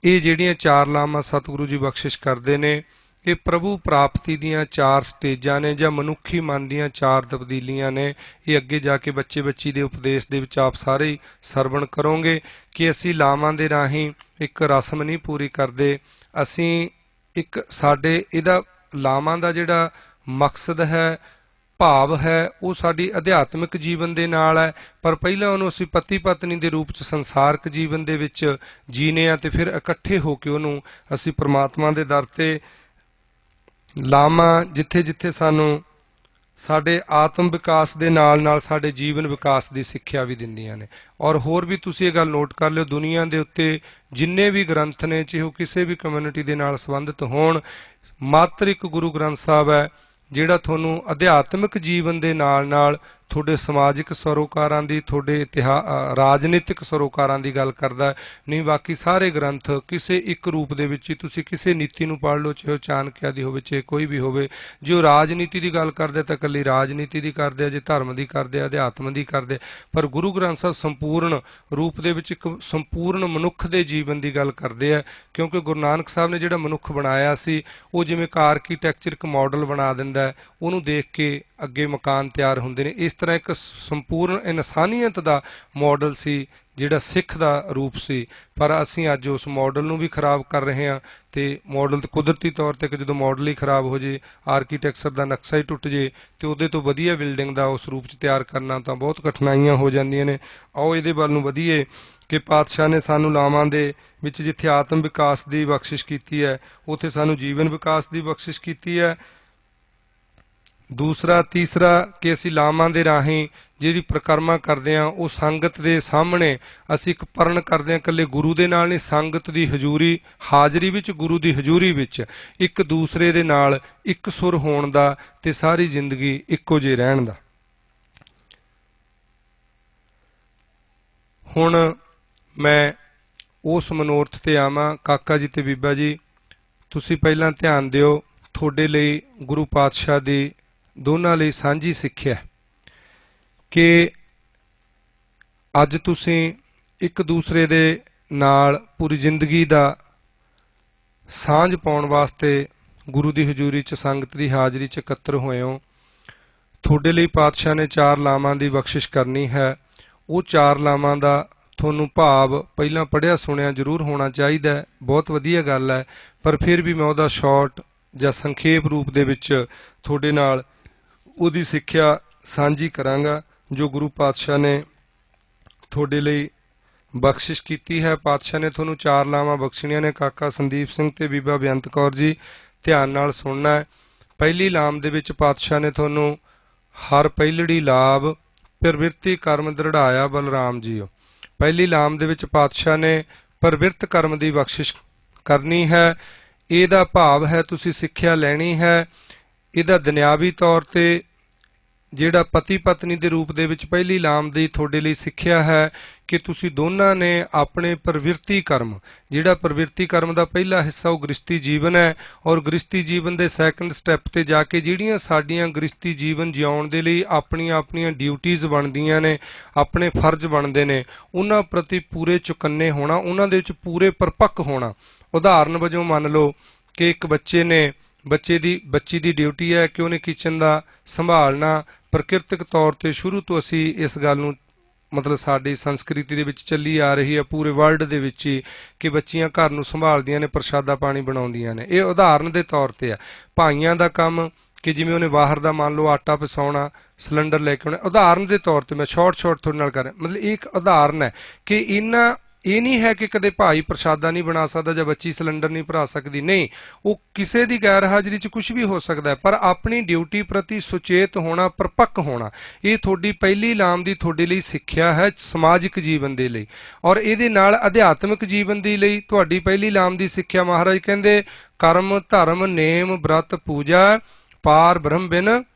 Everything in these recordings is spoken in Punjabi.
ਇਹ ਜਿਹੜੀਆਂ ਚਾਰ ਲਾਵਾਂ ਸਤਿਗੁਰੂ ਜੀ ਬਖਸ਼ਿਸ਼ ਕਰਦੇ ਨੇ, ਇਹ ਪ੍ਰਭੂ ਪ੍ਰਾਪਤੀ ਦੀਆਂ ਚਾਰ ਸਟੇਜਾਂ ਨੇ ਜਾਂ ਮਨੁੱਖੀ ਮਨ ਦੀਆਂ ਚਾਰ ਤਬਦੀਲੀਆਂ ਨੇ। ਇਹ ਅੱਗੇ ਜਾ ਕੇ ਬੱਚੇ ਬੱਚੀ ਦੇ ਉਪਦੇਸ਼ ਦੇ ਵਿੱਚ ਆਪ ਸਾਰੇ ਹੀ ਸਰਵਣ ਕਰੋਗੇ ਕਿ ਅਸੀਂ ਲਾਵਾਂ ਦੇ ਰਾਹੀਂ ਇੱਕ ਰਸਮ ਨਹੀਂ ਪੂਰੀ ਕਰਦੇ, ਅਸੀਂ ਇੱਕ ਸਾਡੇ ਇਹਦਾ ਲਾਵਾਂ ਦਾ ਜਿਹੜਾ ਮਕਸਦ ਹੈ, ਭਾਵ ਹੈ, ਉਹ ਸਾਡੀ ਅਧਿਆਤਮਿਕ ਜੀਵਨ ਦੇ ਨਾਲ ਹੈ। ਪਰ ਪਹਿਲਾਂ ਉਹਨੂੰ ਅਸੀਂ ਪਤੀ ਪਤਨੀ ਦੇ ਰੂਪ 'ਚ ਸੰਸਾਰਕ ਜੀਵਨ ਦੇ ਵਿੱਚ ਜੀਨੇ ਆ, ਤੇ ਫਿਰ ਇਕੱਠੇ ਹੋ ਕੇ ਉਹਨੂੰ ਅਸੀਂ ਪ੍ਰਮਾਤਮਾ ਦੇ ਦਰ ਤੇ ਲਾਵਾਂ ਜਿੱਥੇ ਜਿੱਥੇ ਸਾਨੂੰ ਸਾਡੇ ਆਤਮ ਵਿਕਾਸ ਦੇ ਨਾਲ ਨਾਲ ਸਾਡੇ ਜੀਵਨ ਵਿਕਾਸ ਦੀ ਸਿੱਖਿਆ ਵੀ ਦਿੰਦੀਆਂ ਨੇ। ਔਰ ਹੋਰ ਵੀ ਤੁਸੀਂ ਇਹ ਗੱਲ ਨੋਟ ਕਰ ਲਿਓ, ਦੁਨੀਆ ਦੇ ਉੱਤੇ ਜਿੰਨੇ ਵੀ ਗ੍ਰੰਥ ਨੇ, ਚਾਹੇ ਉਹ ਕਿਸੇ ਵੀ ਕਮਿਊਨਿਟੀ ਦੇ ਨਾਲ ਸੰਬੰਧਿਤ ਹੋਣ, ਮਾਤਰ ਇੱਕ ਗੁਰੂ ਗ੍ਰੰਥ ਸਾਹਿਬ ਹੈ ਜਿਹੜਾ ਤੁਹਾਨੂੰ ਅਧਿਆਤਮਿਕ ਜੀਵਨ ਦੇ ਨਾਲ ਨਾਲ ਤੁਹਾਡੇ ਸਮਾਜਿਕ ਸਰੋਕਾਰਾਂ ਦੀ, ਤੁਹਾਡੇ ਰਾਜਨੀਤਿਕ ਸਰੋਕਾਰਾਂ ਦੀ ਗੱਲ ਕਰਦਾ। ਨਹੀਂ ਬਾਕੀ ਸਾਰੇ ਗ੍ਰੰਥ ਕਿਸੇ ਇੱਕ ਰੂਪ ਦੇ ਵਿੱਚ ਹੀ, ਤੁਸੀਂ ਕਿਸੇ ਨੀਤੀ ਨੂੰ ਪੜ੍ਹ ਲਓ, ਚਾਹੇ ਉਹ ਚਾਣਕਿਆ ਦੀ ਹੋਵੇ, ਚਾਹੇ ਕੋਈ ਵੀ ਹੋਵੇ। ਜੇ ਉਹ ਰਾਜਨੀਤੀ ਦੀ ਗੱਲ ਕਰਦੇ ਤਾਂ ਇਕੱਲੀ ਰਾਜਨੀਤੀ ਦੀ ਕਰਦੇ ਆ, ਜੇ ਧਰਮ ਦੀ ਕਰਦੇ ਆ, ਅਧਿਆਤਮ ਦੀ ਕਰਦੇ। ਪਰ ਗੁਰੂ ਗ੍ਰੰਥ ਸਾਹਿਬ ਸੰਪੂਰਨ ਰੂਪ ਦੇ ਵਿੱਚ ਇੱਕ ਸੰਪੂਰਨ ਮਨੁੱਖ ਦੇ ਜੀਵਨ ਦੀ ਗੱਲ ਕਰਦੇ ਆ, ਕਿਉਂਕਿ ਗੁਰੂ ਨਾਨਕ ਸਾਹਿਬ ਨੇ ਜਿਹੜਾ ਮਨੁੱਖ ਬਣਾਇਆ ਸੀ, ਉਹ ਜਿਵੇਂ ਇੱਕ ਆਰਕੀਟੈਕਚਰ ਇੱਕ ਮਾਡਲ ਬਣਾ ਦਿੰਦਾ, ਉਹਨੂੰ ਦੇਖ ਕੇ ਅੱਗੇ ਮਕਾਨ ਤਿਆਰ ਹੁੰਦੇ ਨੇ। ਇਸ ਤਰ੍ਹਾਂ ਇੱਕ ਸੰਪੂਰਨ ਇਨਸਾਨੀਅਤ ਦਾ ਮਾਡਲ ਸੀ ਜਿਹੜਾ ਸਿੱਖ ਦਾ ਰੂਪ ਸੀ। ਪਰ ਅਸੀਂ ਅੱਜ ਉਸ ਮਾਡਲ ਨੂੰ ਵੀ ਖਰਾਬ ਕਰ ਰਹੇ ਹਾਂ, ਤੇ ਮਾਡਲ ਕੁਦਰਤੀ ਤੌਰ ਤੇ ਜਦੋਂ ਮਾਡਲ ਹੀ ਖਰਾਬ ਹੋ ਜੇ, ਆਰਕੀਟੈਕਚਰ ਦਾ ਨਕਸ਼ਾ ਹੀ ਟੁੱਟ ਜੇ, ਤੇ ਉਹਦੇ ਤੋਂ ਵਧੀਆ ਬਿਲਡਿੰਗ ਦਾ ਉਸ ਰੂਪ 'ਚ ਤਿਆਰ ਕਰਨਾ ਤਾਂ ਬਹੁਤ ਕਠਿਨਾਈਆਂ ਹੋ ਜਾਂਦੀਆਂ ਨੇ। ਆਓ ਇਹਦੇ ਵੱਲ ਨੂੰ ਵਧੀਏ ਕਿ ਪਾਤਸ਼ਾਹ ਨੇ ਸਾਨੂੰ ਲਾਵਾਂ ਦੇ ਵਿੱਚ ਜਿੱਥੇ ਆਤਮ ਵਿਕਾਸ ਦੀ ਬਖਸ਼ਿਸ਼ ਕੀਤੀ ਹੈ, ਉੱਥੇ ਸਾਨੂੰ ਜੀਵਨ ਵਿਕਾਸ ਦੀ ਬਖਸ਼ਿਸ਼ ਕੀਤੀ ਹੈ। ਦੂਸਰਾ ਤੀਸਰਾ ਕਿ ਅਸੀਂ ਲਾਵਾਂ ਦੇ ਰਾਹੀਂ ਜਿਹੜੀ ਪ੍ਰਕਰਮਾ ਕਰਦੇ ਹਾਂ, ਉਹ ਸੰਗਤ ਦੇ ਸਾਹਮਣੇ ਅਸੀਂ ਇੱਕ ਪਰਨ ਕਰਦੇ ਹਾਂ, ਇਕੱਲੇ ਗੁਰੂ ਦੇ ਨਾਲ ਨਹੀਂ, ਸੰਗਤ ਦੀ ਹਜ਼ੂਰੀ, ਹਾਜ਼ਰੀ ਵਿੱਚ, ਗੁਰੂ ਦੀ ਹਜ਼ੂਰੀ ਵਿੱਚ ਇੱਕ ਦੂਸਰੇ ਦੇ ਨਾਲ ਇੱਕ ਸੁਰ ਹੋਣ ਦਾ ਤੇ ਸਾਰੀ ਜ਼ਿੰਦਗੀ ਇੱਕੋ ਜਿਹੇ ਰਹਿਣ ਦਾ। ਹੁਣ ਮੈਂ ਉਸ ਮਨੋਰਥ ਤੇ ਆਵਾਂ। ਕਾਕਾ ਜੀ ਤੇ ਬੀਬਾ ਜੀ, ਤੁਸੀਂ ਪਹਿਲਾਂ ਧਿਆਨ ਦਿਓ, ਤੁਹਾਡੇ ਲਈ ਗੁਰੂ ਪਾਤਸ਼ਾਹ ਦੀ ਦੋਨਾਂ ਲਈ ਸਾਂਝੀ ਸਿੱਖਿਆ ਕਿ ਅੱਜ ਤੁਸੀਂ ਇੱਕ ਦੂਸਰੇ ਦੇ ਨਾਲ ਪੂਰੀ ਜ਼ਿੰਦਗੀ ਦਾ ਸਾਂਝ ਪਾਉਣ ਵਾਸਤੇ ਗੁਰੂ ਦੀ ਹਜ਼ੂਰੀ 'ਚ, ਸੰਗਤ ਦੀ ਹਾਜ਼ਰੀ 'ਚ ਇਕੱਤਰ ਹੋਏ ਹੋ। ਤੁਹਾਡੇ ਲਈ ਪਾਤਸ਼ਾਹ ਨੇ ਚਾਰ ਲਾਵਾਂ ਦੀ ਬਖਸ਼ਿਸ਼ ਕਰਨੀ ਹੈ। ਉਹ ਚਾਰ ਲਾਵਾਂ ਦਾ ਤੁਹਾਨੂੰ ਭਾਵ ਪਹਿਲਾਂ ਪੜ੍ਹਿਆ ਸੁਣਿਆ ਜ਼ਰੂਰ ਹੋਣਾ ਚਾਹੀਦਾ, ਬਹੁਤ ਵਧੀਆ ਗੱਲ ਹੈ, ਪਰ ਫਿਰ ਵੀ ਮੈਂ ਉਹਦਾ ਸ਼ਾਰਟ ਜਾਂ ਸੰਖੇਪ ਰੂਪ ਦੇ ਵਿੱਚ ਤੁਹਾਡੇ ਨਾਲ ਉਹਦੀ ਸਿੱਖਿਆ ਸਾਂਝੀ ਕਰਾਂਗਾ ਜੋ ਗੁਰੂ ਪਾਤਸ਼ਾਹ ਨੇ ਤੁਹਾਡੇ ਲਈ ਬਖਸ਼ਿਸ਼ ਕੀਤੀ ਹੈ। ਪਾਤਸ਼ਾਹ ਨੇ ਤੁਹਾਨੂੰ ਚਾਰ ਲਾਵਾਂ ਬਖਸ਼ਣੀਆਂ ਨੇ। ਕਾਕਾ ਸੰਦੀਪ ਸਿੰਘ ਤੇ ਬੀਬਾ ਬੇਅੰਤ ਕੌਰ ਜੀ, ਧਿਆਨ ਨਾਲ ਸੁਣਨਾ ਹੈ। ਪਹਿਲੀ ਲਾਮ ਦੇ ਵਿੱਚ ਪਾਤਸ਼ਾਹ ਨੇ ਤੁਹਾਨੂੰ ਹਰ ਪਹਿਲੜੀ ਲਾਭ ਪ੍ਰਵਿਰਤੀ ਕਰਮ ਦ੍ਰਿੜਾਇਆ ਬਲਰਾਮ ਜੀਓ। ਪਹਿਲੀ ਲਾਮ ਦੇ ਵਿੱਚ ਪਾਤਸ਼ਾਹ ਨੇ ਪ੍ਰਵਿਰਤ ਕਰਮ ਦੀ ਬਖਸ਼ਿਸ਼ ਕਰਨੀ ਹੈ। ਇਹਦਾ ਭਾਵ ਹੈ ਤੁਸੀਂ ਸਿੱਖਿਆ ਲੈਣੀ ਹੈ। ਇਹਦਾ ਦੁਨਿਆਵੀ ਤੌਰ ਤੇ ਜਿਹੜਾ ਪਤੀ ਪਤਨੀ ਦੇ ਰੂਪ ਦੇ ਵਿੱਚ ਪਹਿਲੀ ਲਾਮ ਦੀ ਤੁਹਾਡੇ ਲਈ ਸਿੱਖਿਆ ਹੈ ਕਿ ਤੁਸੀਂ ਦੋਨਾਂ ਨੇ ਆਪਣੇ ਪ੍ਰਵਿਰਤੀ ਕਰਮ, ਜਿਹੜਾ ਪ੍ਰਵਿਰਤੀ ਕਰਮ ਦਾ ਪਹਿਲਾ ਹਿੱਸਾ ਉਹ ਗ੍ਰਸਤੀ ਜੀਵਨ ਹੈ, ਔਰ ਗ੍ਰਸਤੀ ਜੀਵਨ ਦੇ ਸੈਕੰਡ ਸਟੈਪ ਤੇ ਜਾ ਕੇ ਜਿਹੜੀਆਂ ਸਾਡੀਆਂ ਗ੍ਰਸਤੀ ਜੀਵਨ ਜਿਉਣ ਦੇ ਲਈ ਆਪਣੀਆਂ ਆਪਣੀਆਂ ਡਿਊਟੀਜ਼ ਬਣਦੀਆਂ ਨੇ, ਆਪਣੇ ਫਰਜ਼ ਬਣਦੇ ਨੇ, ਉਹਨਾਂ ਪ੍ਰਤੀ ਪੂਰੇ ਚੁਕੰਨੇ ਹੋਣਾ, ਉਹਨਾਂ ਦੇ ਵਿੱਚ ਪੂਰੇ ਪਰਪੱਕ ਹੋਣਾ। ਉਦਾਹਰਨ ਵਜੋਂ ਮੰਨ ਲਓ ਕਿ ਇੱਕ ਬੱਚੀ ਦੀ ਡਿਊਟੀ ਹੈ ਕਿ ਉਹਨੇ ਕਿਚਨ ਦਾ ਸੰਭਾਲਣਾ। ਪ੍ਰਕਿਰਤਿਕ ਤੌਰ ਤੇ ਸ਼ੁਰੂ ਤੋਂ ਅਸੀਂ ਇਸ ਗੱਲ ਨੂੰ ਮਤਲਬ ਸਾਡੀ ਸੰਸਕ੍ਰਿਤੀ ਦੇ ਵਿੱਚ ਚੱਲੀ ਆ ਰਹੀ ਹੈ ਪੂਰੇ ਵਰਲਡ ਦੇ ਵਿੱਚ ਹੀ ਕਿ ਬੱਚੀਆਂ ਘਰ ਨੂੰ ਸੰਭਾਲਦੀਆਂ ਨੇ, ਪ੍ਰਸ਼ਾਦਾ ਪਾਣੀ ਬਣਾਉਂਦੀਆਂ ਨੇ। ਇਹ ਉਦਾਹਰਨ ਦੇ ਤੌਰ ਤੇ ਆ। ਭਾਈਆਂ ਦਾ ਕੰਮ ਕਿ ਜਿਵੇਂ ਉਹਨੇ ਬਾਹਰ ਦਾ ਮੰਨ ਲਓ ਆਟਾ ਪਿਸਾਉਣਾ, ਸਿਲੰਡਰ ਲੈ ਕੇ ਆਉਣਾ, ਉਦਾਹਰਨ ਦੇ ਤੌਰ ਤੇ ਮੈਂ ਸ਼ਾਰਟ ਤੁਹਾਡੇ ਨਾਲ ਕਰ ਰਿਹਾ, ਮਤਲਬ ਇਹ ਇੱਕ ਉਦਾਹਰਨ ਹੈ ਕਿ ਇਹ ਨਹੀਂ ਹੈ ਕਿ ਕਦੇ ਭਾਈ ਪ੍ਰਸ਼ਾਦਾ ਨਹੀਂ ਬਣਾ ਸਕਦਾ ਜਾਂ ਬੱਚੀ ਸਿਲੰਡਰ ਨਹੀਂ ਭਰਾ ਸਕਦੀ, ਨਹੀਂ, ਉਹ ਕਿਸੇ ਦੀ ਗੈਰ ਹਾਜ਼ਰੀ 'ਚ ਕੁਝ ਵੀ ਹੋ ਸਕਦਾ ਹੈ, ਪਰ ਆਪਣੀ ਡਿਊਟੀ ਪ੍ਰਤੀ ਸੁਚੇਤ ਹੋਣਾ, ਪਰਪੱਕ ਹੋਣਾ, ਇਹ ਤੁਹਾਡੀ ਪਹਿਲੀ ਲਾਮ ਦੀ ਤੁਹਾਡੇ ਲਈ ਸਿੱਖਿਆ ਹੈ ਸਮਾਜਿਕ ਜੀਵਨ ਦੇ ਲਈ। ਔਰ ਇਹਦੇ ਨਾਲ ਅਧਿਆਤਮਿਕ ਜੀਵਨ ਦੇ ਲਈ ਤੁਹਾਡੀ ਪਹਿਲੀ ਲਾਮ ਦੀ ਸਿੱਖਿਆ ਮਹਾਰਾਜ ਕਹਿੰਦੇ ਕਰਮ ਧਰਮ ਨੇਮ ਬ੍ਰਤ ਪੂਜਾ ਪਾਰ ਬ੍ਰਹਮ ਬਿਨ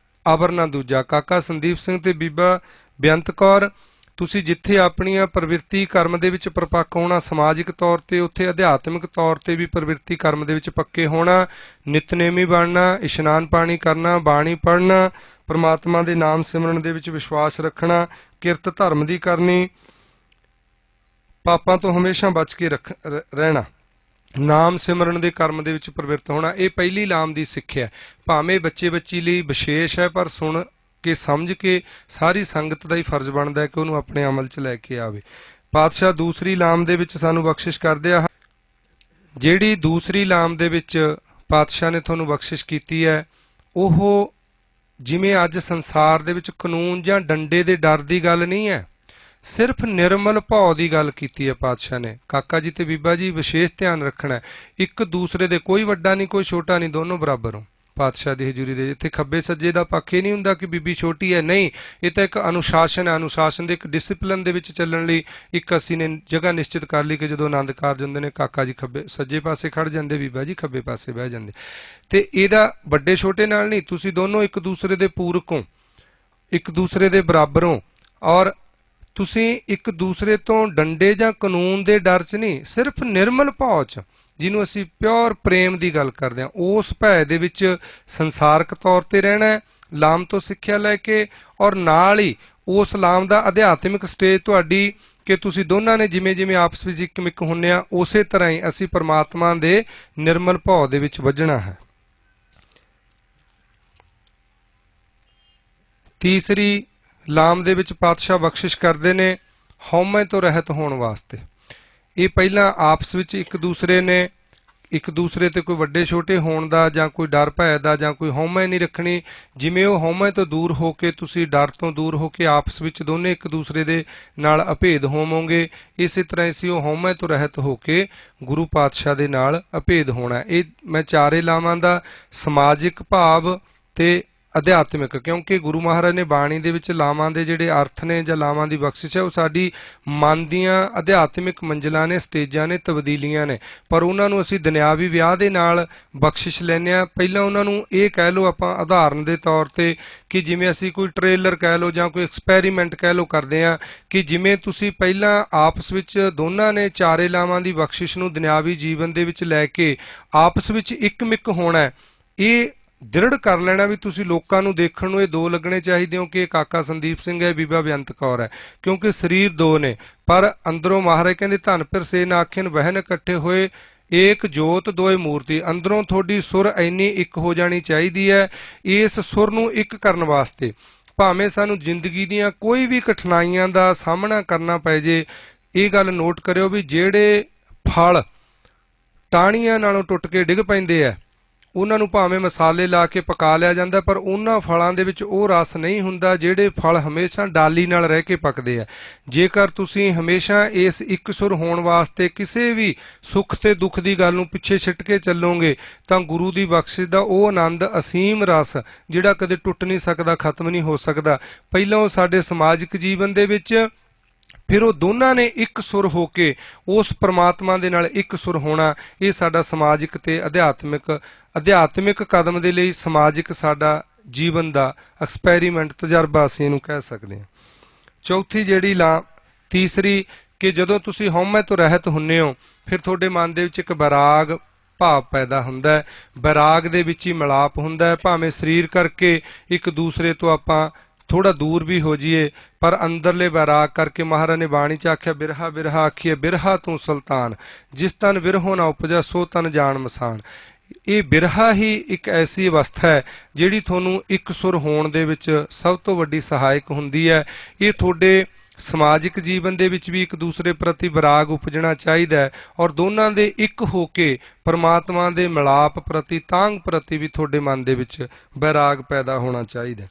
ਅਵਰ ਨਾ ਦੂਜਾ। ਕਾਕਾ ਸੰਦੀਪ ਸਿੰਘ ਤੇ ਬੀਬਾ ਬੇਅੰਤ ਕੌਰ, ਤੁਸੀਂ ਜਿੱਥੇ ਆਪਣੀਆਂ ਪ੍ਰਵਿਰਤੀ ਕਰਮ ਦੇ ਵਿੱਚ ਪਰਪੱਕ ਹੋਣਾ ਸਮਾਜਿਕ ਤੌਰ ਤੇ, ਉੱਥੇ ਅਧਿਆਤਮਿਕ ਤੌਰ ਤੇ ਵੀ ਪ੍ਰਵਿਰਤੀ ਕਰਮ ਦੇ ਵਿੱਚ ਪੱਕੇ ਹੋਣਾ, ਨਿਤਨੇਮੀ ਬਣਨਾ, ਇਸ਼ਨਾਨ ਪਾਣੀ ਕਰਨਾ, ਬਾਣੀ ਪੜ੍ਹਨਾ, ਪ੍ਰਮਾਤਮਾ ਦੇ ਨਾਮ ਸਿਮਰਨ ਦੇ ਵਿੱਚ ਵਿਸ਼ਵਾਸ ਰੱਖਣਾ, ਕਿਰਤ ਧਰਮ ਦੀ ਕਰਨੀ, ਪਾਪਾਂ ਤੋਂ ਹਮੇਸ਼ਾ ਬਚ ਕੇ ਰਹਿਣਾ। ਨਾਮ ਸਿਮਰਨ ਦੇ ਕਰਮ ਦੇ ਵਿੱਚ ਪ੍ਰਵਿਰਤ ਹੋਣਾ, ਇਹ ਪਹਿਲੀ ਲਾਮ ਦੀ ਸਿੱਖਿਆ। ਭਾਵੇਂ ਬੱਚੇ ਬੱਚੀ ਲਈ ਵਿਸ਼ੇਸ਼ ਹੈ, ਪਰ ਸੁਣ ਕੇ ਸਮਝ ਕੇ ਸਾਰੀ ਸੰਗਤ ਦਾ ਹੀ ਫਰਜ਼ ਬਣਦਾ ਹੈ ਕਿ ਉਹਨੂੰ ਆਪਣੇ ਅਮਲ 'ਚ ਲੈ ਕੇ ਆਵੇ। ਪਾਤਸ਼ਾਹ ਦੂਸਰੀ ਲਾਮ ਦੇ ਵਿੱਚ ਸਾਨੂੰ ਬਖਸ਼ਿਸ਼ ਕਰਦੇ ਆ। ਜਿਹੜੀ ਦੂਸਰੀ ਲਾਮ ਦੇ ਵਿੱਚ ਪਾਤਸ਼ਾਹ ਨੇ ਤੁਹਾਨੂੰ ਬਖਸ਼ਿਸ਼ ਕੀਤੀ ਹੈ, ਉਹ ਜਿਵੇਂ ਅੱਜ ਸੰਸਾਰ ਦੇ ਵਿੱਚ ਕਾਨੂੰਨ ਜਾਂ ਡੰਡੇ ਦੇ ਡਰ ਦੀ ਗੱਲ ਨਹੀਂ ਹੈ, ਸਿਰਫ ਨਿਰਮਲ ਭਾਉ ਦੀ ਗੱਲ ਕੀਤੀ ਹੈ ਪਾਤਸ਼ਾਹ ਨੇ। ਕਾਕਾ ਜੀ ਤੇ ਬੀਬਾ ਜੀ ਵਿਸ਼ੇਸ਼ ਧਿਆਨ ਰੱਖਣਾ ਹੈ, ਇੱਕ ਦੂਸਰੇ ਦੇ ਕੋਈ ਵੱਡਾ ਨਹੀਂ ਕੋਈ ਛੋਟਾ ਨਹੀਂ, ਦੋਨੋਂ ਬਰਾਬਰ ਹੋ ਪਾਤਸ਼ਾਹ ਦੀ ਹਜ਼ੂਰੀ ਦੇ। ਇੱਥੇ ਖੱਬੇ ਸੱਜੇ ਦਾ ਪੱਖ ਇਹ ਨਹੀਂ ਹੁੰਦਾ ਕਿ ਬੀਬੀ ਛੋਟੀ ਹੈ, ਨਹੀਂ, ਇਹ ਤਾਂ ਇੱਕ ਅਨੁਸ਼ਾਸਨ ਹੈ। ਅਨੁਸ਼ਾਸਨ ਦੇ ਇੱਕ ਡਿਸਪਲਿਨ ਦੇ ਵਿੱਚ ਚੱਲਣ ਲਈ ਇੱਕ ਅਸੀਂ ਨੇ ਜਗ੍ਹਾ ਨਿਸ਼ਚਿਤ ਕਰ ਲਈ ਕਿ ਜਦੋਂ ਆਨੰਦ ਕਾਰਜ ਹੁੰਦੇ ਨੇ ਕਾਕਾ ਜੀ ਖੱਬੇ ਸੱਜੇ ਪਾਸੇ ਖੜ ਜਾਂਦੇ, ਬੀਬਾ ਜੀ ਖੱਬੇ ਪਾਸੇ ਬਹਿ ਜਾਂਦੇ। ਤੇ ਇਹਦਾ ਵੱਡੇ ਛੋਟੇ ਨਾਲ ਨਹੀਂ, ਤੁਸੀਂ ਦੋਨੋਂ ਇੱਕ ਦੂਸਰੇ ਦੇ ਪੂਰਕ ਹੋ, ਇੱਕ ਦੂਸਰੇ ਦੇ ਬਰਾਬਰ ਹੋ, ਔਰ ਤੁਸੀਂ ਇੱਕ ਦੂਸਰੇ ਤੋਂ ਡੰਡੇ ਜਾਂ ਕਾਨੂੰਨ ਦੇ ਡਰ 'ਚ ਨਹੀਂ, ਸਿਰਫ ਨਿਰਮਲ ਭਾਵ 'ਚ, ਜਿਹਨੂੰ ਅਸੀਂ ਪਿਓਰ ਪ੍ਰੇਮ ਦੀ ਗੱਲ ਕਰਦੇ ਹਾਂ, ਉਸ ਭੈ ਦੇ ਵਿੱਚ ਸੰਸਾਰਕ ਤੌਰ ਤੇ ਰਹਿਣਾ ਹੈ, ਲਾਮ ਤੋਂ ਸਿੱਖਿਆ ਲੈ ਕੇ, ਔਰ ਨਾਲ ਹੀ ਉਸ ਲਾਮ ਦਾ ਅਧਿਆਤਮਿਕ ਸਟੇਜ ਤੁਹਾਡੀ ਕਿ ਤੁਸੀਂ ਦੋਨਾਂ ਨੇ ਜਿਵੇਂ ਜਿਵੇਂ ਆਪਸ ਵਿੱਚ ਇੱਕ ਮਿੱਕ ਹੁੰਨੇ ਆ, ਉਸੇ ਤਰ੍ਹਾਂ ਹੀ ਅਸੀਂ ਪਰਮਾਤਮਾ ਦੇ ਨਿਰਮਲ ਭਾਵ ਦੇ ਵਿੱਚ ਵੱਜਣਾ ਹੈ। ਤੀਸਰੀ ਲਾਮ ਦੇ ਵਿੱਚ ਪਾਤਸ਼ਾਹ ਬਖਸ਼ਿਸ਼ ਕਰਦੇ ਨੇ ਹਉਮੈ ਤੋਂ ਰਹਿਤ ਹੋਣ ਵਾਸਤੇ। ਇਹ ਪਹਿਲਾਂ ਆਪਸ ਵਿੱਚ ਇੱਕ ਦੂਸਰੇ ਨੇ ਇੱਕ ਦੂਸਰੇ ਤੇ ਕੋਈ ਵੱਡੇ ਛੋਟੇ ਹੋਣ ਦਾ ਜਾਂ ਕੋਈ ਡਰ ਭੈ ਦਾ ਜਾਂ ਕੋਈ ਹਉਮੈ ਨਹੀਂ ਰੱਖਣੀ। ਜਿਵੇਂ ਉਹ ਹਉਮੈ ਤੋਂ ਦੂਰ ਹੋ ਕੇ ਤੁਸੀਂ ਡਰ ਤੋਂ ਦੂਰ ਹੋ ਕੇ ਆਪਸ ਵਿੱਚ ਦੋਨੇ ਇੱਕ ਦੂਸਰੇ ਦੇ ਨਾਲ ਅਭੇਦ ਹੋਵੋਗੇ, ਇਸੇ ਤਰ੍ਹਾਂ ਅਸੀਂ ਉਹ ਹਉਮੈ ਤੋਂ ਰਹਿਤ ਹੋ ਕੇ ਗੁਰੂ ਪਾਤਸ਼ਾਹ ਦੇ ਨਾਲ ਅਭੇਦ ਹੋਣਾ। ਇਹ ਮੈਂ ਚਾਰੇ ਲਾਵਾਂ ਦਾ ਸਮਾਜਿਕ ਭਾਵ ਤੇ ਅਧਿਆਤਮਿਕ, ਕਿਉਂਕਿ ਗੁਰੂ ਮਹਾਰਾਜ ਨੇ ਬਾਣੀ ਦੇ ਵਿੱਚ ਲਾਵਾਂ ਦੇ ਜਿਹੜੇ ਅਰਥ ਨੇ ਜਾਂ ਲਾਵਾਂ ਦੀ ਬਖਸ਼ਿਸ਼ ਹੈ, ਉਹ ਸਾਡੀ ਮਨ ਦੀਆਂ ਅਧਿਆਤਮਿਕ ਮੰਜ਼ਿਲਾਂ ਨੇ, ਸਟੇਜਾਂ ਨੇ, ਤਬਦੀਲੀਆਂ ਨੇ, ਪਰ ਉਹਨਾਂ ਨੂੰ ਅਸੀਂ ਦੁਨਿਆਵੀ ਵਿਆਹ ਦੇ ਨਾਲ ਬਖਸ਼ਿਸ਼ ਲੈਂਦੇ ਹਾਂ। ਪਹਿਲਾਂ ਉਹਨਾਂ ਨੂੰ ਇਹ ਕਹਿ ਲਓ ਆਪਾਂ ਉਦਾਹਰਨ ਦੇ ਤੌਰ ਤੇ ਕਿ ਜਿਵੇਂ ਅਸੀਂ ਕੋਈ ਟ੍ਰੇਲਰ ਕਹਿ ਲਓ ਜਾਂ ਕੋਈ ਐਕਸਪੈਰੀਮੈਂਟ ਕਹਿ ਲਓ ਕਰਦੇ ਹਾਂ, ਕਿ ਜਿਵੇਂ ਤੁਸੀਂ ਪਹਿਲਾਂ ਆਪਸ ਵਿੱਚ ਦੋਨਾਂ ਨੇ ਚਾਰੇ ਲਾਵਾਂ ਦੀ ਬਖਸ਼ਿਸ਼ ਨੂੰ ਦੁਨਿਆਵੀ ਜੀਵਨ ਦੇ ਵਿੱਚ ਲੈ ਕੇ ਆਪਸ ਵਿੱਚ ਇੱਕ ਮਿੱਕ ਹੋਣਾ, ਇਹ ਦ੍ਰਿੜ ਕਰ ਲੈਣਾ ਵੀ ਤੁਸੀਂ ਲੋਕਾਂ ਨੂੰ ਦੇਖਣ ਨੂੰ ਇਹ ਦੋ ਲੱਗਣੇ ਚਾਹੀਦੇ ਹੋ ਕਿ ਇਹ ਕਾਕਾ ਸੰਦੀਪ ਸਿੰਘ ਹੈ, ਬੀਬਾ ਬੇਅੰਤ ਕੌਰ ਹੈ, ਕਿਉਂਕਿ ਸਰੀਰ ਦੋ ਨੇ ਪਰ ਅੰਦਰੋਂ ਮਹਾਰਾਜ ਕਹਿੰਦੇ ਧਨ ਫਿਰ ਸੇ ਨਾਖਿਨ ਵਹਿਨ ਇਕੱਠੇ ਹੋਏ ਏਕ ਜੋਤ ਦੋਏ ਮੂਰਤੀ। ਅੰਦਰੋਂ ਤੁਹਾਡੀ ਸੁਰ ਇੰਨੀ ਇੱਕ ਹੋ ਜਾਣੀ ਚਾਹੀਦੀ ਹੈ। ਇਸ ਸੁਰ ਨੂੰ ਇੱਕ ਕਰਨ ਵਾਸਤੇ ਭਾਵੇਂ ਸਾਨੂੰ ਜ਼ਿੰਦਗੀ ਦੀਆਂ ਕੋਈ ਵੀ ਕਠਿਨਾਈਆਂ ਦਾ ਸਾਹਮਣਾ ਕਰਨਾ ਪੈ ਜੇ, ਇਹ ਗੱਲ ਨੋਟ ਕਰਿਓ ਵੀ ਜਿਹੜੇ ਫਲ ਟਾਹਣੀਆਂ ਨਾਲੋਂ ਟੁੱਟ ਕੇ ਡਿੱਗ ਪੈਂਦੇ ਆ, ਉਹਨਾਂ ਨੂੰ ਭਾਵੇਂ ਮਸਾਲੇ ਲਾ ਕੇ ਪਕਾ ਲਿਆ ਜਾਂਦਾ, ਪਰ ਉਹਨਾਂ ਫਲਾਂ ਦੇ ਵਿੱਚ ਉਹ ਰਸ ਨਹੀਂ ਹੁੰਦਾ ਜਿਹੜੇ ਫਲ ਹਮੇਸ਼ਾ ਡਾਲੀ ਨਾਲ ਰਹਿ ਕੇ ਪੱਕਦੇ ਆ। ਜੇਕਰ ਤੁਸੀਂ ਹਮੇਸ਼ਾ ਇਸ ਇੱਕ ਸੁਰ ਹੋਣ ਵਾਸਤੇ ਕਿਸੇ ਵੀ ਸੁੱਖ ਤੇ ਦੁੱਖ ਦੀ ਗੱਲ ਨੂੰ ਪਿੱਛੇ ਛਿੱਟ ਕੇ ਚੱਲੋਗੇ ਤਾਂ ਗੁਰੂ ਦੀ ਬਖਸ਼ਿਸ਼ ਦਾ ਉਹ ਆਨੰਦ ਅਸੀਮ ਰਸ ਜਿਹੜਾ ਕਦੇ ਟੁੱਟ ਨਹੀਂ ਸਕਦਾ, ਖਤਮ ਨਹੀਂ ਹੋ ਸਕਦਾ, ਪਹਿਲਾਂ ਉਹ ਸਾਡੇ ਸਮਾਜਿਕ ਜੀਵਨ ਦੇ ਵਿੱਚ, ਫਿਰ ਉਹ ਦੋਨਾਂ ਨੇ ਇੱਕ ਸੁਰ ਹੋ ਕੇ ਉਸ ਪ੍ਰਮਾਤਮਾ ਦੇ ਨਾਲ ਇੱਕ ਸੁਰ ਹੋਣਾ। ਇਹ ਸਾਡਾ ਸਮਾਜਿਕ ਤੇ ਅਧਿਆਤਮਿਕ ਕਦਮ ਦੇ ਲਈ ਸਮਾਜਿਕ ਸਾਡਾ ਜੀਵਨ ਦਾ ਐਕਸਪੈਰੀਮੈਂਟ ਤਜਰਬਾ ਅਸੀਂ ਇਹਨੂੰ ਕਹਿ ਸਕਦੇ ਹਾਂ। ਚੌਥੀ ਜਿਹੜੀ ਤੀਸਰੀ ਕਿ ਜਦੋਂ ਤੁਸੀਂ ਹਉਮੈ ਤੋਂ ਰਹਿਤ ਹੁੰਦੇ ਹੋ, ਫਿਰ ਤੁਹਾਡੇ ਮਨ ਦੇ ਵਿੱਚ ਇੱਕ ਬੈਰਾਗ ਭਾਵ ਪੈਦਾ ਹੁੰਦਾ ਹੈ। ਬੈਰਾਗ ਦੇ ਵਿੱਚ ਹੀ ਮਿਲਾਪ ਹੁੰਦਾ ਹੈ, ਭਾਵੇਂ ਸਰੀਰ ਕਰਕੇ ਇੱਕ ਦੂਸਰੇ ਤੋਂ ਆਪਾਂ ਥੋੜਾ ਦੂਰ ਵੀ ਹੋ ਜਾਈਏ, ਪਰ ਅੰਦਰਲੇ ਬੈਰਾਗ ਕਰਕੇ ਮਹਾਰਾਜ ਨੇ ਬਾਣੀ 'ਚ ਆਖਿਆ ਬਿਰਹਾ ਬਿਰਹਾ ਆਖੀਏ ਬਿਰਹਾ ਤੂੰ ਸੁਲਤਾਨ, ਜਿਸ ਤਨ ਬਿਰਹੋ ਨਾ ਉਪਜਾ ਸੋ ਤਨ ਜਾਣ ਮਸਾਨ। ਇਹ ਬਿਰਹਾ ਹੀ ਇੱਕ ਐਸੀ ਅਵਸਥਾ ਹੈ ਜਿਹੜੀ ਤੁਹਾਨੂੰ ਇੱਕ ਸੁਰ ਹੋਣ ਦੇ ਵਿੱਚ ਸਭ ਤੋਂ ਵੱਡੀ ਸਹਾਇਕ ਹੁੰਦੀ ਹੈ। ਇਹ ਤੁਹਾਡੇ ਸਮਾਜਿਕ ਜੀਵਨ ਦੇ ਵਿੱਚ ਵੀ ਇੱਕ ਦੂਸਰੇ ਪ੍ਰਤੀ ਵਿਰਾਗ ਉਪਜਣਾ ਚਾਹੀਦਾ ਹੈ, ਔਰ ਦੋਨਾਂ ਦੇ ਇੱਕ ਹੋ ਕੇ ਪਰਮਾਤਮਾ ਦੇ ਮਿਲਾਪ ਪ੍ਰਤੀ ਤਾਂਘ ਪ੍ਰਤੀ ਵੀ ਤੁਹਾਡੇ ਮਨ ਦੇ ਵਿੱਚ ਵਿਰਾਗ ਪੈਦਾ ਹੋਣਾ ਚਾਹੀਦਾ।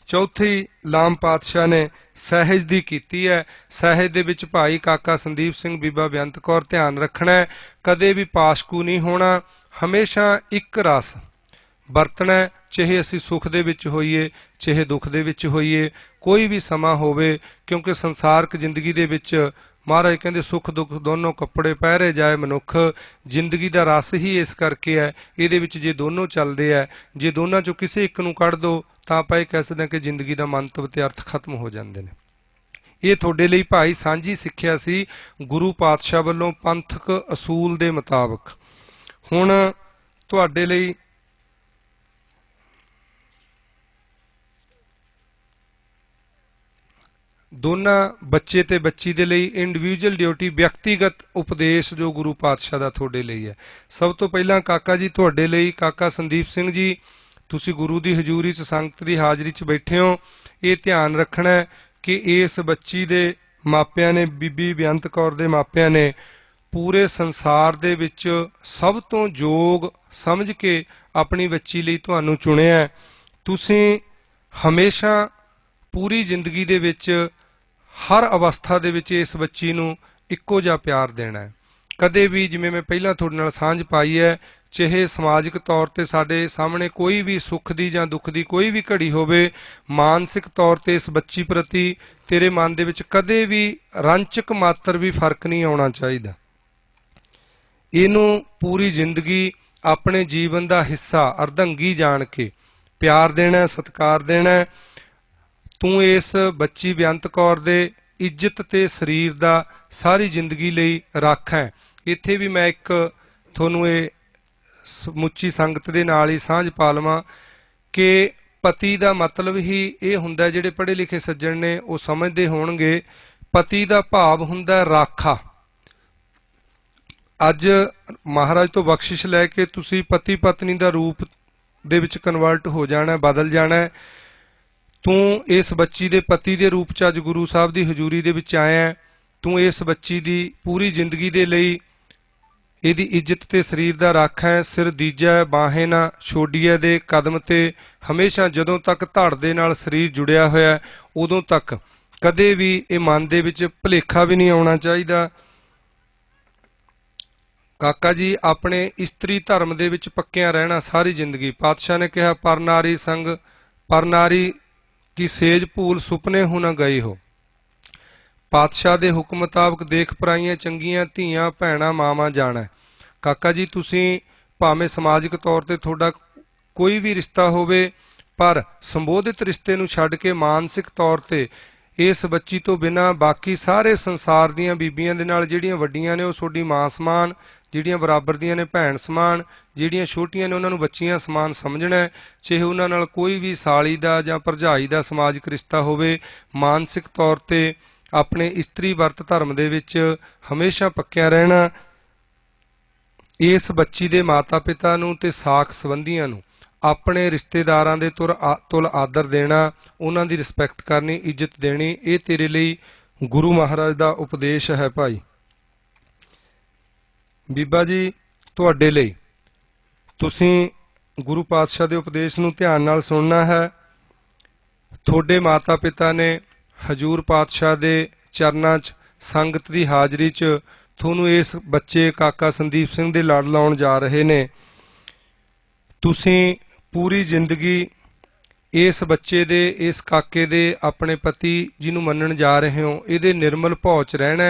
ਚੌਥੀ ਲਾਮ ਪਾਤਸ਼ਾਹ ਨੇ ਸਹਿਜ ਦੀ ਕੀਤੀ ਹੈ। ਸਹਿਜ ਦੇ ਵਿੱਚ ਭਾਈ ਕਾਕਾ ਸੰਦੀਪ ਸਿੰਘ, ਬੀਬਾ ਬੇਅੰਤ ਕੌਰ ਧਿਆਨ ਰੱਖਣਾ ਹੈ, ਕਦੇ ਵੀ ਪਾਸ਼ਕੂ ਨਹੀਂ ਹੋਣਾ, ਹਮੇਸ਼ਾ ਇੱਕ ਰਸ ਵਰਤਣਾ, ਚਾਹੇ ਅਸੀਂ ਸੁੱਖ ਦੇ ਵਿੱਚ ਹੋਈਏ ਚਾਹੇ ਦੁੱਖ ਦੇ ਵਿੱਚ ਹੋਈਏ, ਕੋਈ ਵੀ ਸਮਾਂ ਹੋਵੇ, ਕਿਉਂਕਿ ਸੰਸਾਰਕ ਜ਼ਿੰਦਗੀ ਦੇ ਵਿੱਚ ਮਹਾਰਾਜ ਕਹਿੰਦੇ ਸੁੱਖ ਦੁੱਖ ਦੋਨੋਂ ਕੱਪੜੇ ਪਹਿਰੇ ਜਾਏ ਮਨੁੱਖ। ਜ਼ਿੰਦਗੀ ਦਾ ਰਸ ਹੀ ਇਸ ਕਰਕੇ ਹੈ, ਇਹਦੇ ਵਿੱਚ ਜੇ ਦੋਨੋਂ ਚੱਲਦੇ ਹੈ, ਜੇ ਦੋਨਾਂ ਚੋਂ ਕਿਸੇ ਇੱਕ ਨੂੰ ਕੱਢ ਦਿਓ ਤਾਂ ਆਪਾਂ ਇਹ ਕਹਿ ਸਕਦੇ ਹਾਂ ਕਿ ਜ਼ਿੰਦਗੀ ਦਾ ਮੰਤਵ ਤੇ ਅਰਥ ਖਤਮ ਹੋ ਜਾਂਦੇ ਨੇ। ਇਹ ਤੁਹਾਡੇ ਲਈ ਭਾਈ ਸਾਂਝੀ ਸਿੱਖਿਆ ਸੀ ਗੁਰੂ ਪਾਤਸ਼ਾਹ ਵੱਲੋਂ ਪੰਥਕ ਅਸੂਲ ਦੇ ਮੁਤਾਬਕ। ਹੁਣ ਤੁਹਾਡੇ ਲਈ ਦੋਨਾਂ ਬੱਚੇ ਤੇ ਬੱਚੀ ਦੇ ਲਈ ਇੰਡੀਵਿਜੂਅਲ ਡਿਊਟੀ, ਵਿਅਕਤੀਗਤ ਉਪਦੇਸ਼ ਜੋ ਗੁਰੂ ਪਾਤਸ਼ਾਹ ਦਾ ਤੁਹਾਡੇ ਲਈ ਹੈ। ਸਭ ਤੋਂ ਪਹਿਲਾਂ ਕਾਕਾ ਜੀ ਤੁਹਾਡੇ ਲਈ, ਕਾਕਾ ਸੰਦੀਪ ਸਿੰਘ ਜੀ, ਤੁਸੀਂ ਗੁਰੂ ਦੀ ਹਜ਼ੂਰੀ 'ਚ ਸੰਗਤ ਦੀ ਹਾਜ਼ਰੀ 'ਚ ਬੈਠੇ ਹੋ। ਇਹ ਧਿਆਨ ਰੱਖਣਾ ਕਿ ਇਸ ਬੱਚੀ ਦੇ ਮਾਪਿਆਂ ਨੇ, ਬੀਬੀ ਬੇਅੰਤ ਕੌਰ ਦੇ ਮਾਪਿਆਂ ਨੇ ਪੂਰੇ ਸੰਸਾਰ ਦੇ ਵਿੱਚ ਸਭ ਤੋਂ ਯੋਗ ਸਮਝ ਕੇ ਆਪਣੀ ਬੱਚੀ ਲਈ ਤੁਹਾਨੂੰ ਚੁਣਿਆ। ਤੁਸੀਂ ਹਮੇਸ਼ਾ ਪੂਰੀ ਜ਼ਿੰਦਗੀ ਦੇ ਵਿੱਚ ਹਰ ਅਵਸਥਾ ਦੇ ਵਿੱਚ ਇਸ ਬੱਚੀ ਨੂੰ ਇੱਕੋ ਜਿਹਾ ਪਿਆਰ ਦੇਣਾ ਹੈ। ਕਦੇ ਵੀ, ਜਿਵੇਂ ਮੈਂ ਪਹਿਲਾਂ ਤੁਹਾਡੇ ਨਾਲ ਸਾਂਝ ਪਾਈ ਹੈ, ਚਾਹੇ ਸਮਾਜਿਕ ਤੌਰ ਤੇ ਸਾਡੇ ਸਾਹਮਣੇ ਕੋਈ ਵੀ ਸੁੱਖ ਦੀ ਜਾਂ ਦੁੱਖ ਦੀ ਕੋਈ ਵੀ ਘੜੀ ਹੋਵੇ, ਮਾਨਸਿਕ ਤੌਰ ਤੇ ਇਸ ਬੱਚੀ ਪ੍ਰਤੀ ਤੇਰੇ ਮਨ ਦੇ ਵਿੱਚ ਕਦੇ ਵੀ ਰੰਚਕ ਮਾਤਰ ਵੀ ਫਰਕ ਨਹੀਂ ਆਉਣਾ ਚਾਹੀਦਾ। ਇਹਨੂੰ ਪੂਰੀ ਜ਼ਿੰਦਗੀ ਆਪਣੇ ਜੀਵਨ ਦਾ ਹਿੱਸਾ, ਅਰਧੰਗੀ ਜਾਣ ਕੇ ਪਿਆਰ ਦੇਣਾ, ਸਤਿਕਾਰ ਦੇਣਾ। ਤੂੰ ਇਸ ਬੱਚੀ ਬੇਅੰਤ ਕੌਰ ਦੇ ਇੱਜ਼ਤ ਤੇ ਸਰੀਰ ਦਾ ਸਾਰੀ ਜ਼ਿੰਦਗੀ ਲਈ ਰਾਖਾ ਹੈ। ਇੱਥੇ ਵੀ ਮੈਂ ਇੱਕ ਤੁਹਾਨੂੰ ਇਹ ਸਮੁੱਚੀ ਸੰਗਤ ਦੇ ਨਾਲ ਹੀ ਸਾਂਝ ਪਾ ਲਵਾਂ ਕਿ ਪਤੀ ਦਾ ਮਤਲਬ ਹੀ ਇਹ ਹੁੰਦਾ, ਜਿਹੜੇ ਪੜ੍ਹੇ ਲਿਖੇ ਸੱਜਣ ਨੇ ਉਹ ਸਮਝਦੇ ਹੋਣਗੇ, ਪਤੀ ਦਾ ਭਾਵ ਹੁੰਦਾ ਰਾਖਾ। ਅੱਜ ਮਹਾਰਾਜ ਤੋਂ ਬਖਸ਼ਿਸ਼ ਲੈ ਕੇ ਤੁਸੀਂ ਪਤੀ ਪਤਨੀ ਦਾ ਰੂਪ ਦੇ ਵਿੱਚ ਕਨਵਰਟ ਹੋ ਜਾਣਾ, ਬਦਲ ਜਾਣਾ। ਤੂੰ ਇਸ ਬੱਚੀ ਦੇ ਪਤੀ ਦੇ ਰੂਪ 'ਚ ਅੱਜ ਗੁਰੂ ਸਾਹਿਬ ਦੀ ਹਜ਼ੂਰੀ ਦੇ ਵਿੱਚ ਆਇਆ। ਤੂੰ ਇਸ ਬੱਚੀ ਦੀ ਪੂਰੀ ਜ਼ਿੰਦਗੀ ਦੇ ਲਈ ਇਹਦੀ ਇੱਜ਼ਤ ਤੇ ਸਰੀਰ ਦਾ ਰਾਖਾ ਹੈ। ਸਿਰ ਦੀਜੈ ਬਾਹੇ ਨਾ ਛੋਡੀਐ ਦੇ ਕਦਮ ਤੇ ਹਮੇਸ਼ਾ ਜਦੋਂ ਤੱਕ ਧੜ ਦੇ ਨਾਲ ਸਰੀਰ ਜੁੜਿਆ ਹੋਇਆ, ਉਦੋਂ ਤੱਕ ਕਦੇ ਵੀ ਇਹ ਮਨ ਦੇ ਵਿੱਚ ਭੁਲੇਖਾ ਵੀ ਨਹੀਂ ਆਉਣਾ ਚਾਹੀਦਾ। ਕਾਕਾ ਜੀ, ਆਪਣੇ ਇਸਤਰੀ ਧਰਮ ਦੇ ਵਿੱਚ ਪੱਕਿਆਂ ਰਹਿਣਾ ਸਾਰੀ ਜ਼ਿੰਦਗੀ। ਪਾਤਸ਼ਾਹ ਨੇ ਕਿਹਾ, ਪਰ ਨਾਰੀ ਸੰਗ ਪਰ ਨਾਰੀ ਕੀ ਸੇਜ ਭੂਲ ਸੁਪਨੇ ਹੋ ਨਾ ਗਏ ਹੋ। ਪਾਤਸ਼ਾਹ ਦੇ ਹੁਕਮ ਮੁਤਾਬਕ ਦੇਖ ਪਰਾਈਆਂ ਚੰਗੀਆਂ ਧੀਆਂ ਭੈਣਾਂ ਮਾਵਾਂ ਜਾਣਾ। ਕਾਕਾ ਜੀ, ਤੁਸੀਂ ਭਾਵੇਂ ਸਮਾਜਿਕ ਤੌਰ ਤੇ ਤੁਹਾਡਾ ਕੋਈ ਵੀ ਰਿਸ਼ਤਾ ਹੋਵੇ, ਪਰ ਸੰਬੋਧਿਤ ਰਿਸ਼ਤੇ ਨੂੰ ਛੱਡ ਕੇ ਮਾਨਸਿਕ ਤੌਰ ਤੇ ਇਸ ਬੱਚੀ ਤੋਂ ਬਿਨਾਂ ਬਾਕੀ ਸਾਰੇ ਸੰਸਾਰ ਦੀਆਂ ਬੀਬੀਆਂ ਦੇ ਨਾਲ, ਜਿਹੜੀਆਂ ਵੱਡੀਆਂ ਨੇ ਉਹ ਤੁਹਾਡੀ ਮਾਂ ਸਮਾਨ, ਜਿਹੜੀਆਂ ਬਰਾਬਰ ਦੀਆਂ ਨੇ ਭੈਣ ਸਮਾਨ, ਜਿਹੜੀਆਂ ਛੋਟੀਆਂ ਨੇ ਉਹਨਾਂ ਨੂੰ ਬੱਚੀਆਂ ਸਮਾਨ ਸਮਝਣਾ। ਚਾਹੇ ਉਹਨਾਂ ਨਾਲ ਕੋਈ ਵੀ ਸਾਲੀ ਦਾ ਜਾਂ ਭਰਜਾਈ ਦਾ ਸਮਾਜਿਕ ਰਿਸ਼ਤਾ ਹੋਵੇ, ਮਾਨਸਿਕ ਤੌਰ ਤੇ ਆਪਣੇ ਇਸਤਰੀ ਵਰਤ ਧਰਮ ਦੇ ਵਿੱਚ ਹਮੇਸ਼ਾ ਪੱਕਿਆਂ ਰਹਿਣਾ। ਇਸ ਬੱਚੀ ਦੇ ਮਾਤਾ ਪਿਤਾ ਨੂੰ ਤੇ ਸਾਕ ਸੰਬੰਧੀਆਂ ਨੂੰ, ਆਪਣੇ ਰਿਸ਼ਤੇਦਾਰਾਂ ਦੇ ਤੁਲ ਆਦਰ ਦੇਣਾ, ਉਹਨਾਂ ਦੀ ਰਿਸਪੈਕਟ ਕਰਨੀ, ਇੱਜ਼ਤ ਦੇਣੀ। ਇਹ ਤੇਰੇ ਲਈ ਗੁਰੂ ਮਹਾਰਾਜ ਦਾ ਉਪਦੇਸ਼ ਹੈ ਭਾਈ। ਬੀਬਾ ਜੀ, ਤੁਹਾਡੇ ਲਈ ਤੁਸੀਂ ਗੁਰੂ ਪਾਤਸ਼ਾਹ ਦੇ ਉਪਦੇਸ਼ ਨੂੰ ਧਿਆਨ ਨਾਲ ਸੁਣਨਾ ਹੈ। ਤੁਹਾਡੇ ਮਾਤਾ ਪਿਤਾ ਨੇ ਹਜ਼ੂਰ ਪਾਤਸ਼ਾਹ ਦੇ ਚਰਨਾਂ 'ਚ ਸੰਗਤ ਦੀ ਹਾਜ਼ਰੀ 'ਚ ਤੁਹਾਨੂੰ ਇਸ ਬੱਚੇ ਕਾਕਾ ਸੰਦੀਪ ਸਿੰਘ ਦੇ ਲੜ ਲਾਉਣ ਜਾ ਰਹੇ ਨੇ। ਤੁਸੀਂ ਪੂਰੀ ਜ਼ਿੰਦਗੀ ਇਸ ਬੱਚੇ ਦੇ, ਇਸ ਕਾਕੇ ਦੇ, ਆਪਣੇ ਪਤੀ ਜਿਹਨੂੰ ਮੰਨਣ ਜਾ ਰਹੇ ਹੋ, ਇਹਦੇ ਨਿਰਮਲ ਭਾਉ 'ਚ ਰਹਿਣਾ।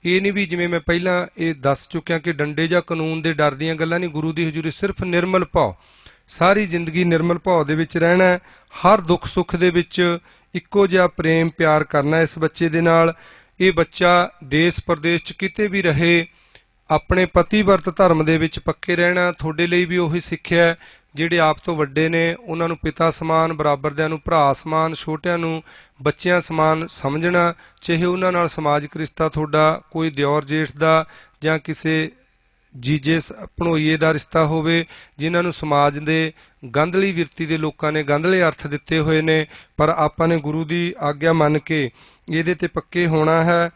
ਇਹ ਨਹੀਂ ਵੀ ਜਿਵੇਂ ਮੈਂ ਪਹਿਲਾਂ ਇਹ ਦੱਸ ਚੁੱਕਿਆ ਕਿ ਡੰਡੇ ਜਾਂ ਕਾਨੂੰਨ ਦੇ ਡਰ ਦੀਆਂ ਗੱਲਾਂ ਨਹੀਂ। ਗੁਰੂ ਦੀ ਹਜ਼ੂਰੀ ਸਿਰਫ ਨਿਰਮਲ ਭਾਉ, ਸਾਰੀ ਜ਼ਿੰਦਗੀ ਨਿਰਮਲ ਭਾਉ ਦੇ ਵਿੱਚ ਰਹਿਣਾ। ਹਰ ਦੁੱਖ ਸੁੱਖ ਦੇ ਵਿੱਚ ਇੱਕੋ ਜਿਹਾ ਪ੍ਰੇਮ ਪਿਆਰ ਕਰਨਾ ਇਸ ਬੱਚੇ ਦੇ ਨਾਲ। ਇਹ ਬੱਚਾ ਦੇਸ਼ ਪ੍ਰਦੇਸ਼ 'ਚ ਕਿਤੇ ਵੀ ਰਹੇ, ਆਪਣੇ ਪਤੀ ਵਰਤ ਧਰਮ ਦੇ ਵਿੱਚ ਪੱਕੇ ਰਹਿਣਾ। ਤੁਹਾਡੇ ਲਈ ਵੀ ਉਹੀ ਸਿੱਖਿਆ, ਜਿਹੜੇ ਆਪ ਤੋਂ ਵੱਡੇ ਨੇ ਉਹਨਾਂ ਨੂੰ ਪਿਤਾ ਸਮਾਨ, ਬਰਾਬਰਦਿਆਂ ਨੂੰ ਭਰਾ ਸਮਾਨ, ਛੋਟਿਆਂ ਨੂੰ ਬੱਚਿਆਂ ਸਮਾਨ ਸਮਝਣਾ। ਚਾਹੇ ਉਹਨਾਂ ਨਾਲ ਸਮਾਜਿਕ ਰਿਸ਼ਤਾ ਤੁਹਾਡਾ ਕੋਈ ਦਿਓਰ ਜੇਠ ਦਾ ਜਾਂ ਕਿਸੇ ਜੀਜੇ ਭਣੋਈਏ ਦਾ ਰਿਸ਼ਤਾ ਹੋਵੇ, ਜਿਨ੍ਹਾਂ ਨੂੰ ਸਮਾਜ ਦੇ ਗੰਧਲੀ ਵਿਰਤੀ ਦੇ ਲੋਕਾਂ ਨੇ ਗੰਧਲੇ ਅਰਥ ਦਿੱਤੇ ਹੋਏ ਨੇ, ਪਰ ਆਪਾਂ ਨੇ ਗੁਰੂ ਦੀ ਆਗਿਆ ਮੰਨ ਕੇ ਇਹਦੇ ਤੇ ਪੱਕੇ ਹੋਣਾ ਹੈ।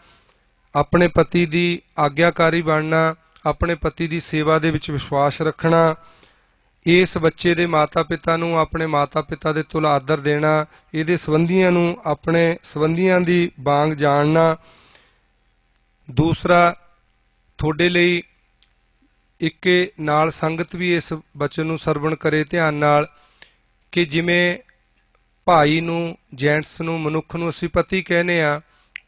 ਆਪਣੇ ਪਤੀ ਦੀ ਆਗਿਆਕਾਰੀ ਬਣਨਾ, ਆਪਣੇ ਪਤੀ ਦੀ ਸੇਵਾ ਦੇ ਵਿੱਚ ਵਿਸ਼ਵਾਸ ਰੱਖਣਾ। ਇਸ ਬੱਚੇ ਦੇ ਮਾਤਾ ਪਿਤਾ ਨੂੰ ਆਪਣੇ ਮਾਤਾ ਪਿਤਾ ਦੇ ਤੁਲ ਆਦਰ ਦੇਣਾ। ਇਹਦੇ ਸੰਬੰਧੀਆਂ ਨੂੰ ਆਪਣੇ ਸੰਬੰਧੀਆਂ ਦੀ ਵਾਂਗ ਜਾਣਨਾ। ਦੂਸਰਾ, ਤੁਹਾਡੇ ਲਈ ਇੱਕ ਨਾਲ ਸੰਗਤ ਵੀ ਇਸ ਬਚਨ ਨੂੰ ਸਰਵਣ ਕਰੇ ਧਿਆਨ ਨਾਲ ਕਿ ਜਿਵੇਂ ਭਾਈ ਨੂੰ, ਜੈਂਟਸ ਨੂੰ, ਮਨੁੱਖ ਨੂੰ ਅਸੀਂ ਪਤੀ ਕਹਿੰਦੇ ਆ,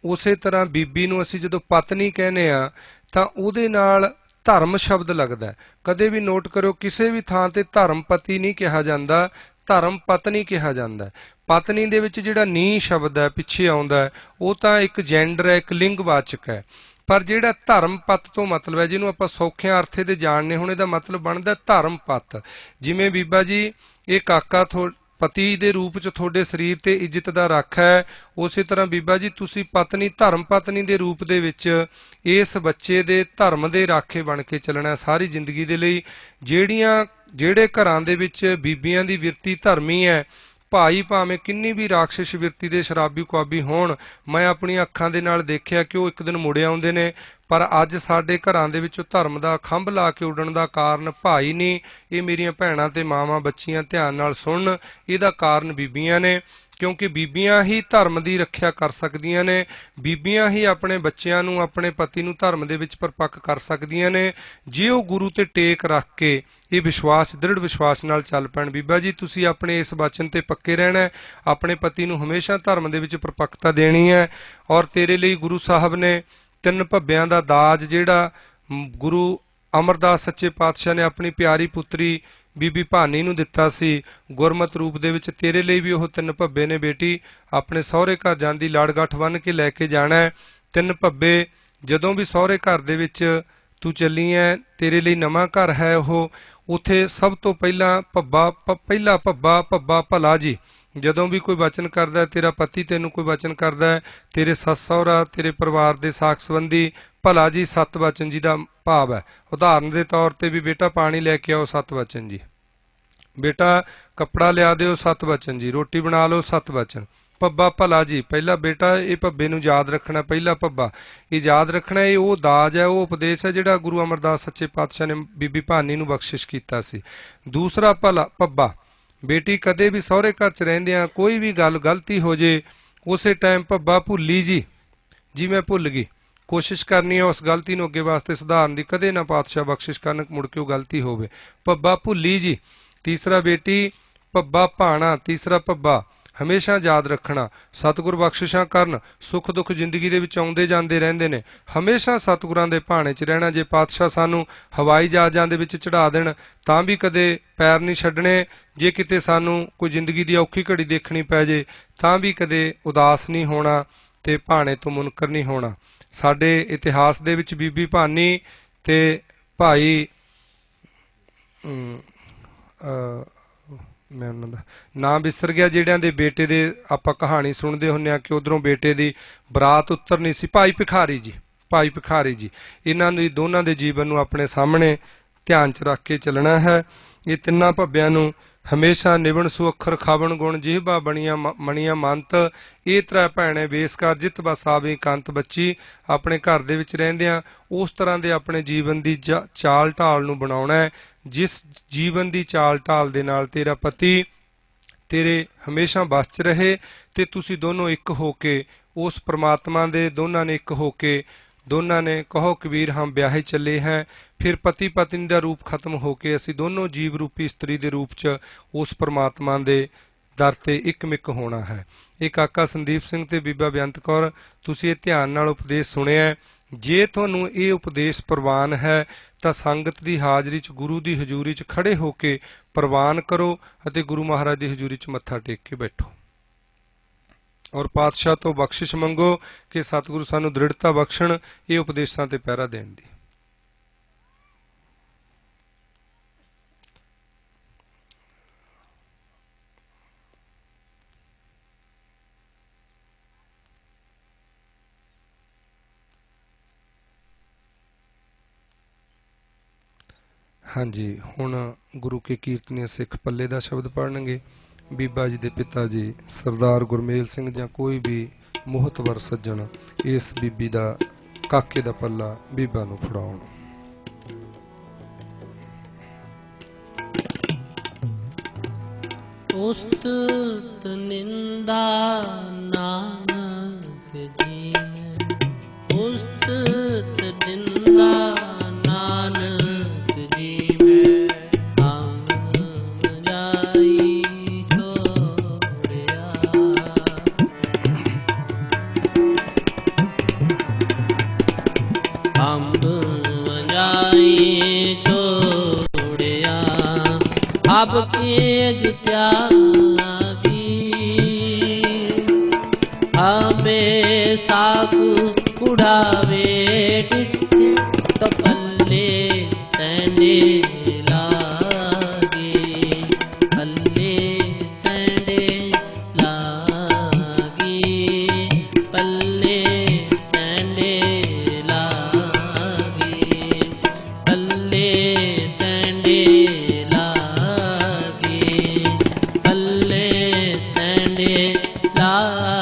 ਉਸੇ ਤਰ੍ਹਾਂ ਬੀਬੀ ਨੂੰ ਅਸੀਂ ਜਦੋਂ ਪਤਨੀ ਕਹਿੰਦੇ ਆ ਤਾਂ ਉਹਦੇ ਨਾਲ ਧਰਮ ਸ਼ਬਦ ਲੱਗਦਾ। ਕਦੇ ਵੀ ਨੋਟ ਕਰਿਓ, ਕਿਸੇ ਵੀ ਥਾਂ ਤੇ ਧਰਮ ਪਤੀ ਨਹੀਂ ਕਿਹਾ ਜਾਂਦਾ, ਧਰਮ ਪਤਨੀ ਕਿਹਾ ਜਾਂਦਾ। ਪਤਨੀ ਦੇ ਵਿੱਚ ਜਿਹੜਾ ਨੀ ਸ਼ਬਦ ਹੈ ਪਿੱਛੇ ਆਉਂਦਾ, ਉਹ ਤਾਂ ਇੱਕ ਜੈਂਡਰ ਹੈ, ਇੱਕ ਲਿੰਗਵਾਚਕ ਹੈ। ਪਰ ਜਿਹੜਾ ਧਰਮ ਪਤ ਤੋਂ ਮਤਲਬ ਹੈ, ਜਿਹਨੂੰ ਆਪਾਂ ਸੌਖਿਆਂ ਅਰਥੇ ਦੇ ਜਾਣਨੇ ਹੁਣ, ਇਹਦਾ ਮਤਲਬ ਬਣਦਾ ਧਰਮ ਪਤ। ਜਿਵੇਂ ਬੀਬਾ ਜੀ, ਇਹ ਕਾਕਾ पति दे रूप च तुहाडे शरीर ते इज्जत दा रख है, उस तरह बीबा जी तुसी पत्नी धर्म पत्नी दे रूप दे विच इस बच्चे दे धर्म दे राखे बन के चलना सारी जिंदगी दे लई। जेड़े घरां दे विच बीबियां दी विरती धर्मी है, भाई भावें किन्नी भी राक्षस विरती दे शराबी कुआबी होण, मैं अपनी अखां दे नाल देखिया कि वो एक दिन मुड़े आउंदे ने, पर अज साडे घरां दे विच धर्म दा खंभ ला के उड्डण दा कारण भाई नहीं, ये मेरियां भैणां ते मावां बच्चियां ध्यान नाल सुणन, इहदा कारण बीबियां ने, क्योंकि बीबियां ही धर्म की रखिया कर सकदियां ने, बीबियां ही अपने बच्चियां नूं अपने पति नूं धर्म दे विच परपक्क कर सकदियां ने, जे वो गुरु ते टेक रख के ये विश्वास दृढ़ विश्वास नाल चल पैण। बीबा जी तुसी अपने इस वचन ते पक्के रहना है, अपने पति नूं हमेशा धर्म दे विच परपक्कता देनी है, और तेरे लिए गुरु साहब ने 3 भब्बियां दा दाज जिहड़ा गुरु अमरदास सच्चे पातशाह ने अपनी प्यारी पुत्री बीबी भानी नूं दिता सी, गुरमत रूप दे विच तेरे लिए भी वो 3 भब्बे ने बेटी, अपने सहुरे घर जांदी लाड़गठ बन के लैके जाना है। 3 भब्बे जदों भी सहुरे घर दे विच तू चली है, तेरे लिए नवां घर है, वो उथे सब तो पहला भब्बा भला जी, जदों भी कोई वचन करदा है, तेरा पति तेनू कोई वचन करदा है, तेरे सस सहुरा तेरे परिवार दे साख संबंधी भला जी 7 वचन जी का भाव है। उदाहरण के तौर पर भी बेटा पानी लैके आओ 7 वचन जी, बेटा कपड़ा लिया दो 7 वचन जी, रोटी बना लो 7 वचन। भब्बा भला जी पहला बेटा ये भब्बे नूं याद रखना, पहला भब्बा ये याद रखना, ये वो दाज है, वो उपदेश है जिहड़ा गुरु अमरदास सच्चे पातशाह ने बीबी भानी नूं बख्शिश कीता सी। दूसरा भब्बा बेटी कदे भी सहुरे घर च रहिंदियां कोई भी गल गलती हो जे, उस टाइम भब्बा भुल्ली जी मैं भुल गई, कोशिश करनी है उस गलती नूं अगे वास्ते सुधारन दी, कदे ना पातशाह बख्शिश करन मुड़ के गलती होवे, भब्बा भुल्ली जी। तीसरा बेटी भब्बा भाणा, तीसरा भब्बा हमेशा याद रखना, सतगुर बख्शिशां करन, सुख दुख जिंदगी दे विच आउंदे जांदे रहिंदे ने, हमेशा सतगुरां दे भाणे च रहना। जे पातशाह सानू हवाई जहाजां दे विच चढ़ा देण तां भी कदे पैर नहीं छड्डणे, जे किते सानू कोई जिंदगी दी औखी घड़ी देखनी पै जे तां भी कदे उदास नहीं होना ते भाणे तो मुनकर नहीं होना। साडे इतिहास दे विच बीबी भानी ते भाई मैं उन्होंने नाम विसर गया, जिहड़ियां दे बेटे दे आपां कहानी सुनते हुन्ने कि उधरों बेटे दी बरात उतरनी सी, भाई भिखारी जी इन्हां दी दोनों दे जीवन नूं अपने सामने ध्यान च रख के चलना है। ये 3 भब्बियां नूं हमेशा निवण सुअखर खावण गुण जिहबा मणिया मंत, ये 3 भैणे बेसकार जित बस आवी कंत बच्ची, अपने घर दे विच रहिंदियां उस तरह दे अपने जीवन की चाल ढाल नूं बनाउणा है, जिस जीवन की चाल ढाल दे नाल तेरा पति तेरे हमेशा बस च रहे ते तुसी दोनों एक हो के उस परमात्मा दे दोनों ने एक हो के दोनों ने कहो कबीर हम ब्याहे चले हैं, फिर पति पत्नी का रूप खत्म होके असी दोनों जीव रूपी स्त्री के रूप च उस परमात्मा दे दर ते इकमिक होना है। ये काका संदीप सिंह ते बीबा बेअंत कौर तुसी ये ध्यान नाल उपदेश सुनिया, जे तुहानूं ये उपदेश प्रवान है तां संगत की हाजरी च गुरु की हजूरी च खड़े होके प्रवान करो अते गुरु महाराज की हजूरी च मत्था टेक के बैठो और पातशाह तो बख्शिश मंगो कि सतगुरु सानू दृढ़ता बख्शण ये उपदेशों ते पहरा देण दी। हाँ जी, हुण गुरु के कीर्तनीय सिख पल्ले दा शब्द पढ़नगे। बीबा जी दे पिता जी सरदार गुरमेल सिंह जां कोई भी मोहतवर सज्जण इस बीबी दा काके दा पल्ला बीबा नूं फड़ाउण। उस्तुत निंदा नानक जी में, उस्तुत निंदा नानक जी में, हम जाई छोड़िया, हम जाई छोड़िया, अब केज त्यागी, हमें साकु उड़ावे डिठ तो पल्ले तने लागे, पल्ले तने लाए